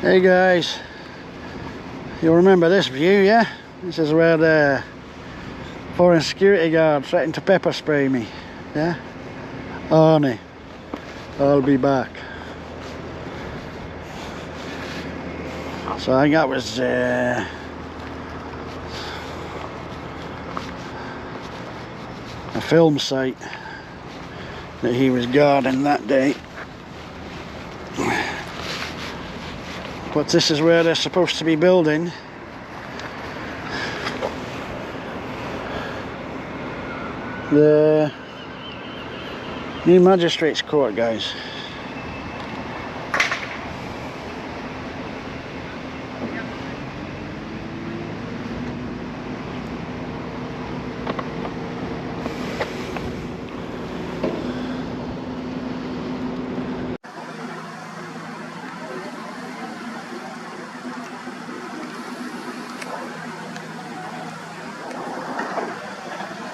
Hey guys, you'll remember this view, yeah? This is where the foreign security guard threatened to pepper spray me, yeah? Arnie, I'll be back. So I think that was a film site that he was guarding that day. But this is where they're supposed to be building the new magistrates court, guys.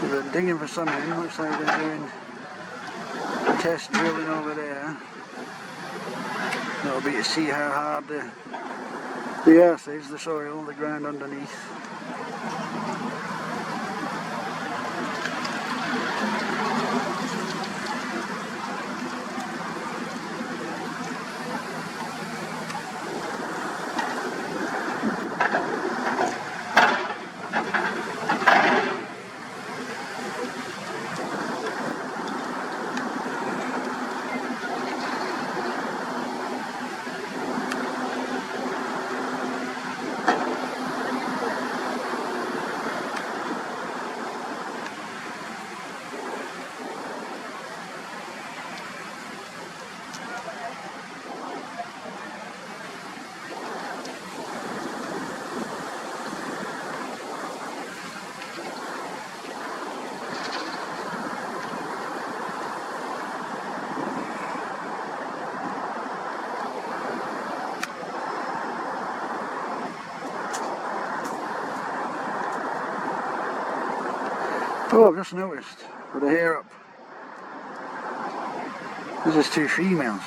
They're digging for something. Looks like they're doing test drilling over there. That'll be to see how hard the earth is, the soil, the ground underneath. Oh, I've just noticed, with the hair up, this is two females,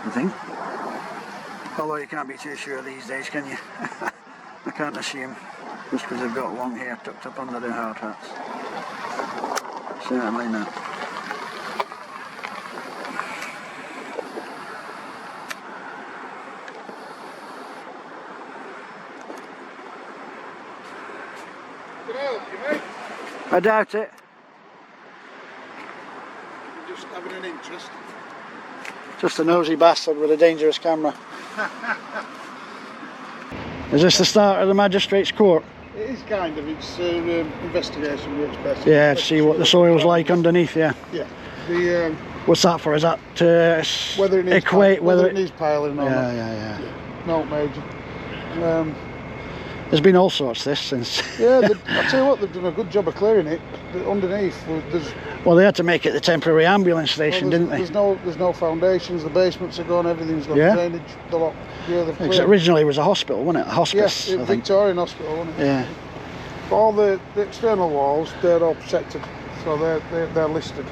I think. Although you can't be too sure these days, can you? I can't assume, just because they've got long hair tucked up under their hard hats. Certainly not. Can I help you, mate? I doubt it. You're just having an interest. Just a nosy bastard with a dangerous camera. Is this the start of the magistrates court? It is kind of. It's investigation works best. Yeah, to see what the soil's like underneath, yeah. Yeah. The What's that for? Is that to whether it needs equate whether it needs piling or not. Yeah. No major. There's been all sorts this since. Yeah, I tell you what, they've done a good job of clearing it. But underneath, there's Well, they had to make it the temporary ambulance station, didn't they? There's no foundations. The basements are gone. Everything's got drainage. The lot. Yeah, they've Because cleared. originally it was a hospital, wasn't it? A hospice, Yeah, I think. Victorian Hospital, wasn't it? Yeah. But all the external walls, they're all protected, so they're listed.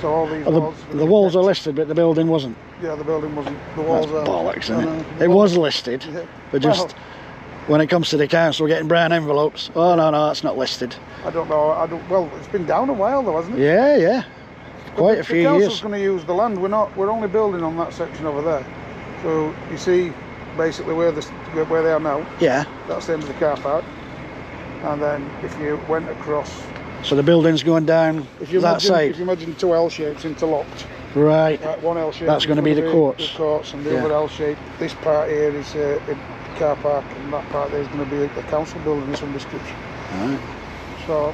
So all these walls. The walls are listed, but the building wasn't. Yeah, the building wasn't. The walls That's are. bollocks, isn't it? It It was listed, Yeah. but just when it comes to the council getting brown envelopes, oh no, that's not listed. I don't know. Well, it's been down a while though, hasn't it? Yeah. Quite a few The council's years. going to use the land. We're only building on that section over there. So you see, basically where they are now. Yeah. That's the end of the car park. And then if you went across, So the building's going down if you that imagine, side. two L shapes interlocked. Right. One L shape. That's going to be the courts. The courts, and the Yeah. other L shape. This part here is a car park, and that part there is going to be a council building of some description. Right. So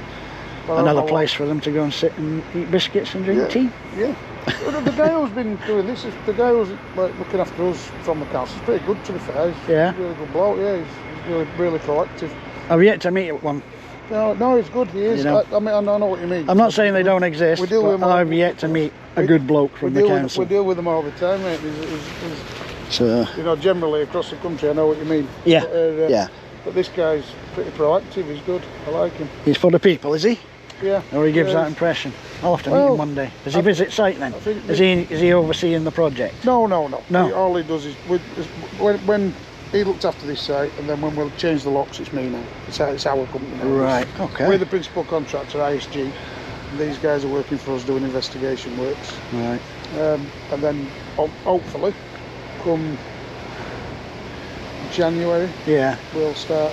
I don't Another know place for them to go and sit and eat biscuits and drink tea. Yeah. The guy who's been doing this is the guy who's like looking after us from the council. He's pretty good, to be fair. He's Yeah. a really good bloke. Yeah, he's really proactive. I've yet to meet one. No, he's good. He is. You know. I mean, I know what you mean. I'm not saying they don't exist, we deal with but them all- I've yet to meet a good bloke from the council. We deal with them all the time, mate. He's, So, you know, generally across the country, I know what you mean. yeah, But, yeah. But this guy's pretty proactive. He's good. I like him. He's for the people, is he? Yeah. Or he gives Yeah, that impression. I'll have to meet Well, him one day. Does he visit site then? I think Is he overseeing the project? No. No. All he does is when he looked after this site, and then when we'll change the locks, it's me now. It's our company now. Right, okay. We're the principal contractor, ISG. And these guys are working for us doing investigation works. Right. And then hopefully, come January, Yeah. we'll start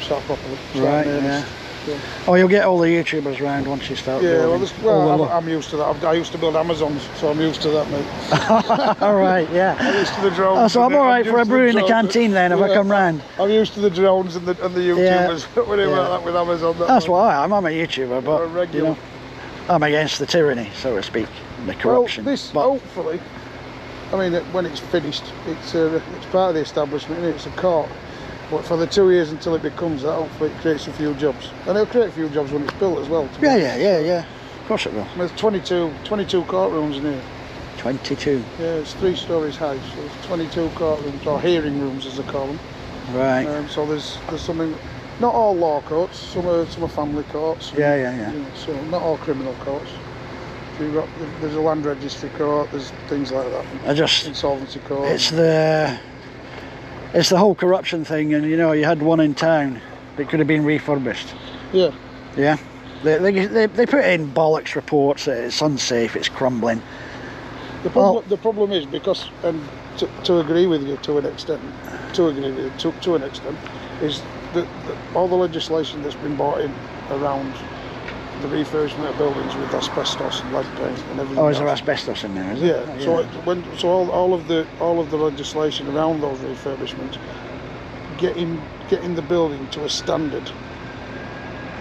properly. Right, in yeah. earnest. Yeah. Oh, you'll get all the YouTubers round once you start Yeah, building. I'm used to that. I used to build Amazons, so I'm used to that, mate. All right, yeah. I'm used to the drones. Oh, so I'm all right used for a to brew in the drones. canteen then if I come round. I'm used to the drones and the YouTubers. When they went that with Amazon. That's why I'm a YouTuber, but you regular. know, I'm against the tyranny, so to speak, the corruption. Well, this but, hopefully, I mean, when it's finished, it's part of the establishment, and it's a court. But for the 2 years until it becomes that, hopefully it creates a few jobs. And it'll create a few jobs when it's built as well. yeah. Of course it will. There's 22 courtrooms in here. 22. Yeah, it's 3 stories high, so there's 22 courtrooms, or hearing rooms as they call them. Right. So there's something, not all law courts, some are family courts. Yeah. You know, so not all criminal courts. So there's a land registry court, there's things like that. Insolvency court. It's the whole corruption thing, and you know, you had one in town that could have been refurbished. Yeah. Yeah. They put in bollocks reports that it's unsafe, it's crumbling. The problem is because, and to agree with you to an extent, is that all the legislation that's been brought in around the refurbishment of buildings with asbestos and lead paint and everything. Oh, is there else. asbestos in there? Is it? Yeah. So all of the legislation around those refurbishments, getting the building to a standard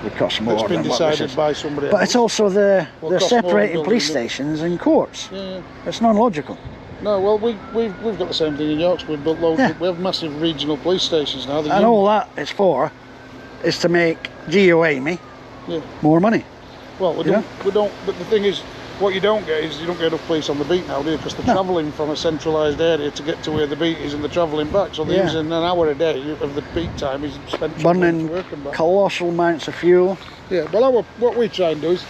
Would cost more that's been than what this decided is. by somebody else. But it's also they're cost more than separating building police it. stations and courts. Yeah. It's non-logical. No, well, we've got the same thing in Yorkshire. We've built loads. Yeah. We have massive regional police stations now. And all that it's for is to make GOA more money. Well, we don't. But the thing is, what you don't get is you don't get enough police on the beat now, do you? Because they're travelling from a centralised area to get to where the beat is, and they're travelling back. So they're using an hour a day of the peak time is spent burning to work and back. colossal amounts of fuel. Yeah. Well, what we try and do is,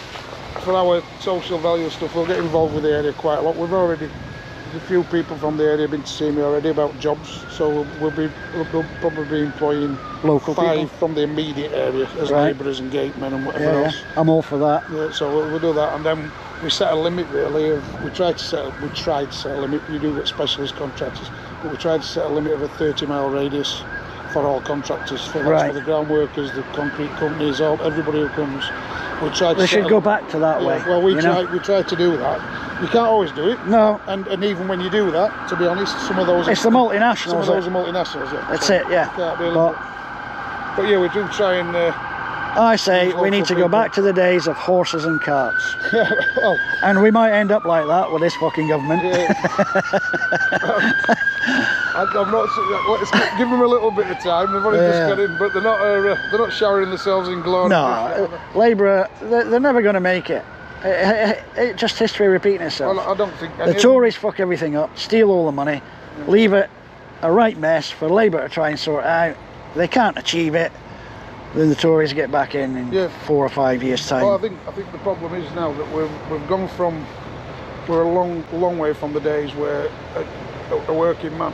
for our social value stuff, we'll get involved with the area quite a lot. There's a few people from the area been to see me already about jobs, so we'll probably be employing Local 5 people. from the immediate area as labourers and gatemen and whatever else. I'm all for that. Yeah, so we'll do that, and then we set a limit really of, we tried to set a limit. You do get specialist contractors, but we tried to set a limit of a 30-mile radius for all contractors, for the ground workers, the concrete companies, everybody who comes. We tried to should go back to that way. Well, we tried to do that. You can't always do it. No. And even when you do that, to be honest, some of those It's the multinationals. Some of those are multinationals. Yeah. That's it. Yeah. But yeah, we do try and. I say we need to go back to the days of horses and carts. Yeah, well, and we might end up like that with this fucking government. Yeah. I'm not. Let's give them a little bit of time. They've only just got in, but they're not showering themselves in glory. No, Labour, they're never going to make it. Just history repeating itself. Well, I don't think the Tories fuck everything up, steal all the money, leave it a right mess for Labour to try and sort out. They can't achieve it. Then the Tories get back in 4 or 5 years' time. Well, I think the problem is now that we've gone from, we're a long way from the days where a working man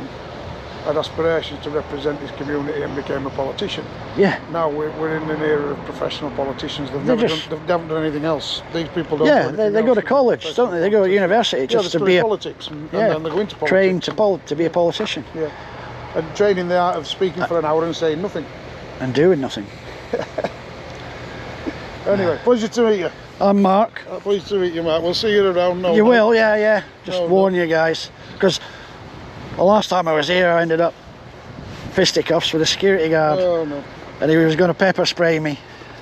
had aspirations to represent his community and became a politician. Yeah. Now we're in an era of professional politicians. They haven't done anything else. These people don't. Yeah, they go to college, don't they? They go to university just to be politics, and then they go into politics. Trained to be a politician. Yeah, and training the art of speaking for an hour and saying nothing. And doing nothing. Anyway, pleasure to meet you. I'm Mark. Pleased to meet you, Mark. We'll see you around. You will, yeah. Just warn you guys, because the last time I was here, I ended up fisticuffs with a security guard. Oh no! And he was going to pepper spray me.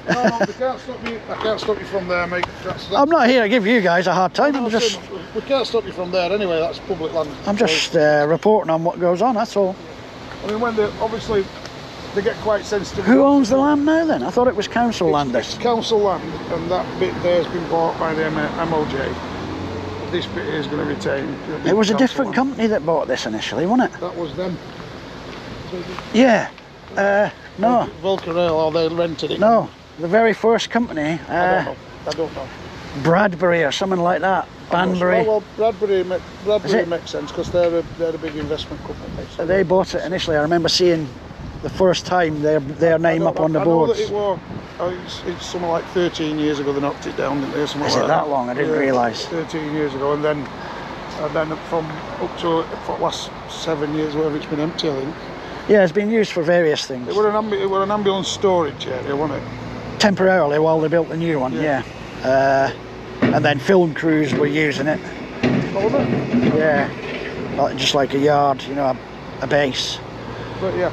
No, they can't stop you. I can't stop you from there, mate. I'm not here to give you guys a hard time. We can't stop you from there anyway. That's public land. I'm just reporting on what goes on. That's all. I mean, when obviously they get quite sensitive. Who owns the land now then? I thought it was council land. It's council land, and that bit there has been bought by the MOJ. This bit is going to retain. It was a different company that bought this initially, wasn't it? That was them. Yeah. No. Volcarel, or they rented it. No, the very first company. I don't know. Bradbury or something like that. Banbury. Well, Bradbury makes sense because they're a big investment company. So They bought it initially. I remember seeing the first time their name up on the boards. I know that it's something like 13 years ago they knocked it down, didn't they? Something Is like it that long? I didn't realise. 13 years ago, and then from up to for the last 7 years, whatever, it's been empty, I think. Yeah, it's been used for various things. It were an ambulance storage area, wasn't it? Temporarily while they built the new one, yeah. And then film crews were using it. Oh, was it? Yeah, just like a yard, you know, a base. But yeah.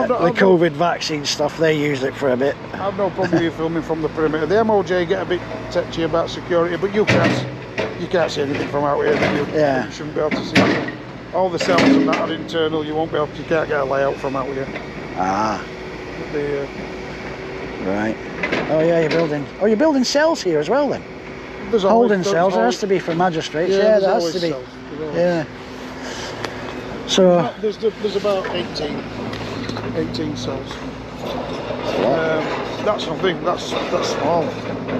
The COVID vaccine stuff, they used it for a bit. I've no problem with you filming from the perimeter. The MOJ get a bit touchy about security, but you can't see anything from out here. You shouldn't be able to see. All the cells and that are internal. You can't get a layout from out here. Ah. Right. Oh yeah, you're building cells here as well then. There's holding cells. There has to be for magistrates. Yeah, there has to be. Yeah. So there's about 18 cells. That's nothing. That's small.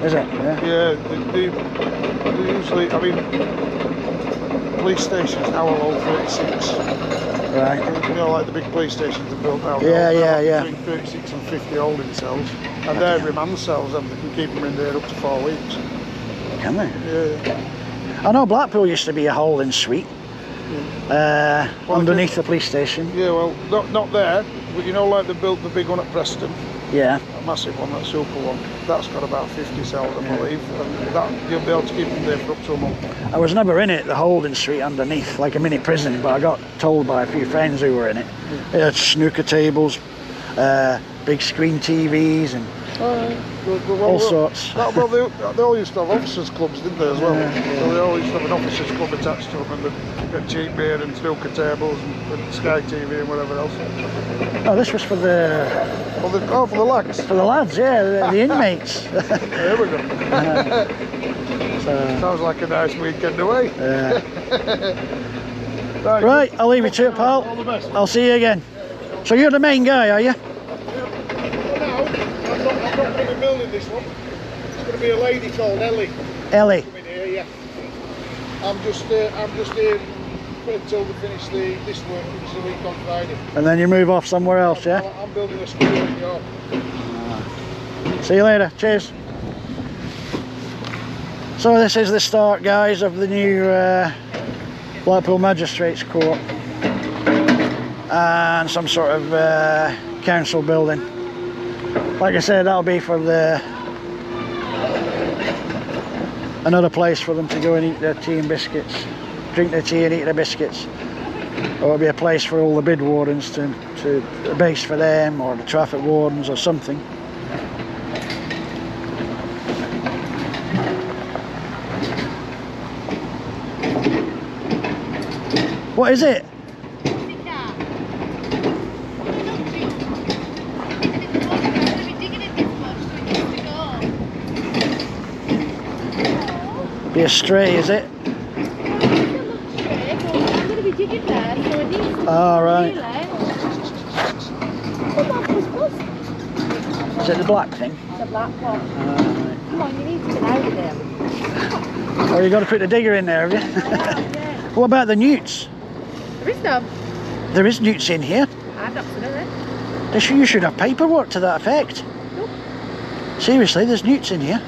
Is it? Yeah. Yeah. They usually. I mean, police stations now are all 36. Right. You know, like the big police stations are built now. Yeah. Between 36 and 50 holding cells, and they're remand cells, and they can keep them in there up to 4 weeks. Can they? Yeah. I know Blackpool used to be a holding suite. Underneath the police station. Yeah, well, not there, but you know, like they built the big one at Preston. Yeah. A massive one, that super one. That's got about 50 cells, I believe, and that you'll be able to keep them there for up to a month. I was never in it, the holding suite underneath, like a mini prison, but I got told by a few friends who were in it. It had snooker tables, big screen TVs, and all sorts. Well, they all used to have officers' clubs, didn't they, as well? Yeah. So they all used to have an officers' club attached to them, and they'd get cheap beer and snooker tables and Sky TV and whatever else. Oh, this was for the... for the lads? For the lads, yeah, the inmates. There we go. Sounds like a nice weekend away. Right, I'll leave you to it, pal. All the best. I'll see you again. So you're the main guy, are you? I'm not going to be building this one. It's going to be a lady called Ellie. Ellie. Coming here, yeah. I'm just here until we finish this work, which is a week on Friday. And then you move off somewhere else, yeah? I'm building a school in York. See you later. Cheers. So this is the start, guys, of the new Blackpool Magistrates Court and some sort of council building. Like I said, that'll be for another place for them to go and eat their tea and biscuits, drink their tea and eat their biscuits. Or it'll be a place for all the bid wardens to a base for them, or the traffic wardens or something. What is it? Be a stray, is it? Oh, right. Is it the black thing? The black one. Right. Come on, you need to get out of there. Oh, you got to put the digger in there, have you? Yeah. What about the newts? There is none. There is newts in here. I've not seen it. You should have paperwork to that effect. Nope. Seriously, there's newts in here.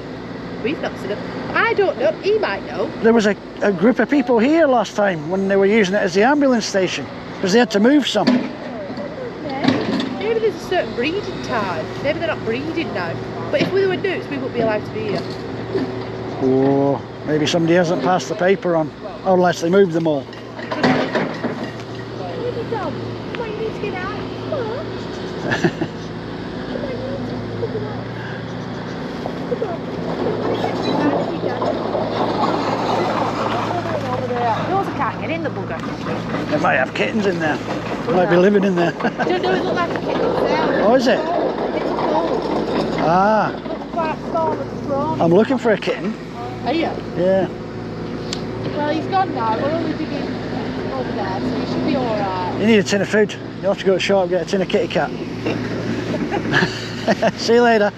We've not seen it. I don't know. He might know. There was a group of people here last time when they were using it as the ambulance station because they had to move some. Yeah. Maybe there's a certain breeding time. Maybe they're not breeding now. But if we were newts, we wouldn't be allowed to be here. Oh, maybe somebody hasn't passed the paper on, unless they moved them all. Come on, you need to get out. Come on. Yours can't get in the bugger. They might have kittens in there. They might be living in there. Don't know, it look like a kitten there. Oh, is it? It's cold. Ah. Looks quite small and strong. I'm looking for a kitten. Are you? Yeah. Well, he's gone now. We're only digging over there, so he should be alright. You need a tin of food. You'll have to go to the shop and get a tin of kitty cat. See you later.